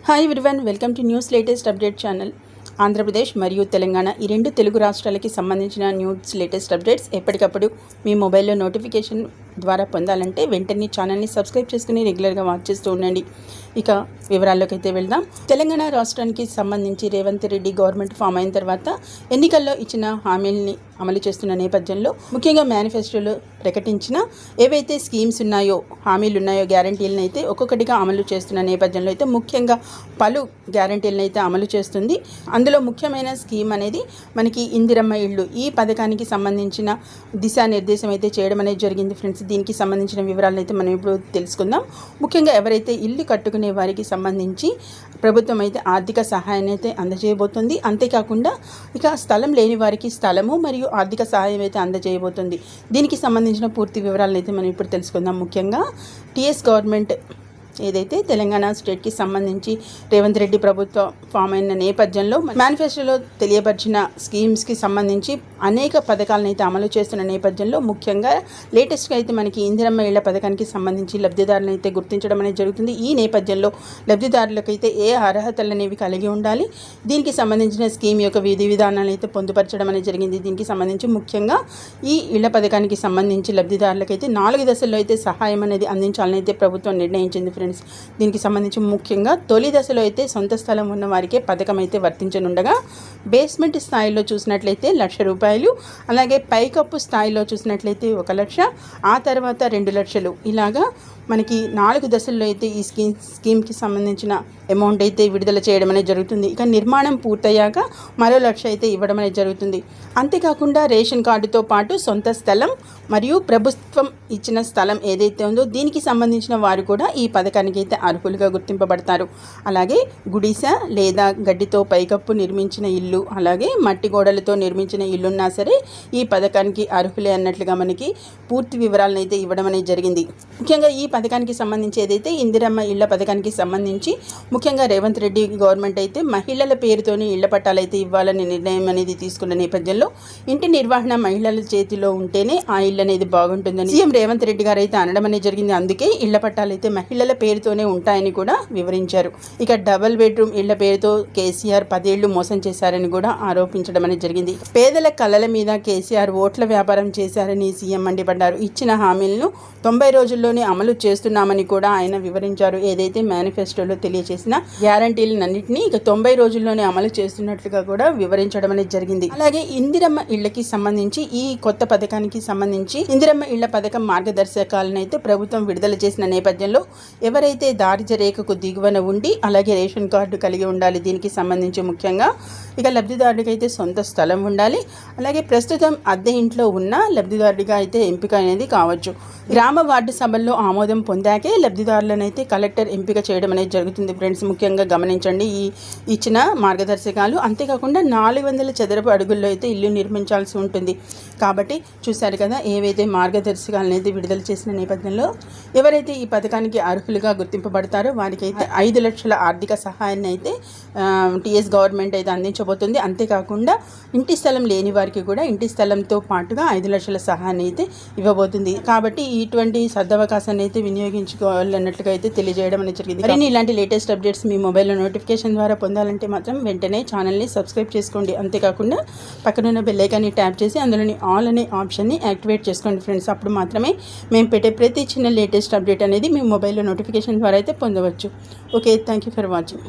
Hi everyone, welcome to news latest update channel. Andhra Pradesh మరియు తెలంగాణ ఈ రెండు తెలుగు రాష్ట్రాలకి సంబంధించిన న్యూస్ లేటెస్ట్ అప్డేట్స్ ఎప్పటికప్పుడు మీ మొబైల్లో నోటిఫికేషన్ ద్వారా పొందాలంటే వెంటనే ఛానల్ని సబ్స్క్రైబ్ చేసుకుని రెగ్యులర్గా వాచ్ చేస్తూ ఉండండి. ఇక వివరాల్లోకి అయితే వెళ్దాం. తెలంగాణ రాష్ట్రానికి సంబంధించి రేవంత్ రెడ్డి గవర్నమెంట్ ఫామ్ అయిన తర్వాత ఎన్నికల్లో ఇచ్చిన హామీల్ని అమలు చేస్తున్న నేపథ్యంలో ముఖ్యంగా మేనిఫెస్టోలో ప్రకటించిన ఏవైతే స్కీమ్స్ ఉన్నాయో, హామీలు ఉన్నాయో, గ్యారంటీలను అయితే ఒక్కొక్కటిగా అమలు చేస్తున్న నేపథ్యంలో అయితే ముఖ్యంగా పలు గ్యారంటీలను అయితే అమలు చేస్తుంది. అందులో ముఖ్యమైన స్కీమ్ అనేది మనకి ఇందిరమ్మ ఇళ్ళు. ఈ పథకానికి సంబంధించిన దిశానిర్దేశం అయితే చేయడం అనేది జరిగింది ఫ్రెండ్స్. దీనికి సంబంధించిన వివరాలను అయితే మనం ఇప్పుడు తెలుసుకుందాం. ముఖ్యంగా ఎవరైతే ఇల్లు కట్టుకునే వారికి సంబంధించి ప్రభుత్వం అయితే ఆర్థిక సహాయాన్ని అయితే అందజేయబోతుంది. అంతేకాకుండా ఇక స్థలం లేని వారికి స్థలము మరియు ఆర్థిక సహాయం అయితే అందజేయబోతుంది. దీనికి సంబంధించిన పూర్తి వివరాలను అయితే మనం ఇప్పుడు తెలుసుకుందాం. ముఖ్యంగా టీఎస్ గవర్నమెంట్ ఏదైతే తెలంగాణ స్టేట్కి సంబంధించి రేవంత్ రెడ్డి ప్రభుత్వం ఫామ్ అయిన నేపథ్యంలో మేనిఫెస్టోలో తెలియపరిచిన స్కీమ్స్కి సంబంధించి అనేక పథకాలను అయితే అమలు చేస్తున్న నేపథ్యంలో ముఖ్యంగా లేటెస్ట్గా అయితే మనకి ఇందిరమ్మ ఇళ్ల పథకానికి సంబంధించి లబ్ధిదారులను అయితే గుర్తించడం అనేది జరుగుతుంది. ఈ నేపథ్యంలో లబ్ధిదారులకైతే ఏ అర్హతలు అనేవి కలిగి ఉండాలి, దీనికి సంబంధించిన స్కీమ్ యొక్క విధి విధానాలు అయితే పొందుపరచడం అనేది జరిగింది. దీనికి సంబంధించి ముఖ్యంగా ఈ ఇళ్ల పథకానికి సంబంధించి లబ్ధిదారులకైతే 4 దశల్లో అయితే సహాయం అనేది అందించాలని అయితే ప్రభుత్వం నిర్ణయించింది ఫ్రెండ్స్. దీనికి సంబంధించి ముఖ్యంగా తొలి దశలో అయితే సొంత స్థలం ఉన్న వారికే పథకం అయితే వర్తించనుండగా, బేస్మెంట్ స్థాయిలో చూసినట్లయితే ₹1,00,000, అలాగే పైకప్పు స్థాయిలో చూసినట్లయితే 1,00,000, ఆ తర్వాత 2,00,000 ఇలాగా మనకి 4 దశల్లో అయితే ఈ స్కీమ్కి సంబంధించిన అమౌంట్ అయితే విడుదల చేయడం అనేది జరుగుతుంది. ఇక నిర్మాణం పూర్తయ్యాక మరో 1,00,000 అయితే ఇవ్వడం అనేది జరుగుతుంది. అంతేకాకుండా రేషన్ కార్డుతో పాటు సొంత స్థలం మరియు ప్రభుత్వం ఇచ్చిన స్థలం ఏదైతే ఉందో దీనికి సంబంధించిన వారు కూడా ఈ పథకానికి అయితే అర్హులుగా గుర్తింపబడతారు. అలాగే గుడిస లేదా గడ్డితో పైకప్పు నిర్మించిన ఇల్లు, అలాగే మట్టి గోడలతో నిర్మించిన ఇల్లున్నా సరే ఈ పథకానికి అర్హులే అన్నట్లుగా మనకి పూర్తి వివరాలను అయితే ఇవ్వడం అనేది జరిగింది. ముఖ్యంగా ఈ పథకానికి సంబంధించి ఏదైతే ఇందిరమ్మ ఇళ్ల పథకానికి సంబంధించి ముఖ్యంగా రేవంత్ రెడ్డి గవర్నమెంట్ అయితే మహిళల పేరుతోనే ఇళ్ల పట్టాలు అయితే ఇవ్వాలని నిర్ణయం అనేది తీసుకున్న నేపథ్యంలో ఇంటి నిర్వహణ మహిళల చేతిలో ఉంటేనే ఆ ఇల్లు అనేది బాగుంటుందని సీఎం రేవంత్ రెడ్డి గారు అయితే అనడం అనేది జరిగింది. అందుకే ఇళ్ల పట్టాలు అయితే మహిళల పేరుతోనే ఉంటాయని కూడా వివరించారు. ఇక డబుల్ బెడ్రూమ్ ఇళ్ల పేరుతో కేసీఆర్ 10 ఏళ్లు మోసం చేశారని కూడా ఆరోపించడం అనేది జరిగింది. పేదల కళల మీద కేసీఆర్ ఓట్ల వ్యాపారం చేశారని సీఎం మండిపడ్డారు. ఇచ్చిన హామీలను 90 రోజుల్లోనే అమలు చేస్తున్నామని కూడా ఆయన వివరించారు. ఏదైతే మేనిఫెస్టోలో తెలియజేసిన గ్యారంటీలన్నింటినీ ఇక 90 రోజుల్లోనే అమలు చేస్తున్నట్లుగా కూడా వివరించడం అనేది జరిగింది. అలాగే ఇందిరమ్మ ఇళ్లకి సంబంధించి ఈ కొత్త పథకానికి సంబంధించి ఇందిరమ్మ ఇళ్ల పథకం మార్గదర్శకాలను అయితే ప్రభుత్వం విడుదల చేసిన నేపథ్యంలో ఎవరైతే దారిద్ర్య రేఖకు దిగువన ఉండి అలాగే రేషన్ కార్డు కలిగి ఉండాలి. దీనికి సంబంధించి ముఖ్యంగా ఇక లబ్ధిదారుడికి అయితే సొంత స్థలం ఉండాలి. అలాగే ప్రస్తుతం అద్దె ఇంట్లో ఉన్న లబ్ధిదారుడిగా అయితే ఎంపిక అనేది కావచ్చు. గ్రామ వార్డు సభల్లో ఆమోదం పొందాకే లబ్ధిదారులను అయితే కలెక్టర్ ఎంపిక చేయడం అనేది జరుగుతుంది ఫ్రెండ్స్. ముఖ్యంగా గమనించండి ఈ ఇచ్చిన మార్గదర్శకాలు. అంతేకాకుండా 400 చదరపు అడుగుల్లో అయితే ఇల్లు నిర్మించాల్సి ఉంటుంది. కాబట్టి చూశారు కదా ఏవైతే మార్గదర్శకాలను అయితే విడుదల చేసిన నేపథ్యంలో ఎవరైతే ఈ పథకానికి అర్హులుగా గుర్తింపబడతారో వారికి అయితే 5 లక్షల ఆర్థిక సహాయాన్ని అయితే టీఎస్ గవర్నమెంట్ అయితే అందించబోతుంది. అంతేకాకుండా ఇంటి స్థలం లేని వారికి కూడా ఇంటి స్థలంతో పాటుగా 5 లక్షల సహాయాన్ని అయితే ఇవ్వబోతుంది. కాబట్టి ఇటువంటి సదవకాశాన్ని అయితే వినియోగించుకోవాలన్నట్లుగా అయితే తెలియజేయడం అనేది జరిగింది. మరిన్ని ఇలాంటి లేటెస్ట్ అప్డేట్స్ మీ మొబైల్లో నోటిఫికేషన్ ద్వారా పొందాలంటే మాత్రం వెంటనే ఛానల్ని సబ్స్క్రైబ్ చేసుకోండి. అంతేకాకుండా పక్కనున్న బెల్ ఐకాన్ని ట్యాప్ చేసి అందులోని ఆల్ అనే ఆప్షన్ని యాక్టివేట్ చేసుకోండి ఫ్రెండ్స్. అప్పుడు మాత్రమే మేము పెట్టే ప్రతి చిన్న లేటెస్ట్ అప్డేట్ అనేది మీ మొబైల్లో నోటిఫికేషన్ ద్వారా అయితే పొందవచ్చు. Okay, thank you for watching.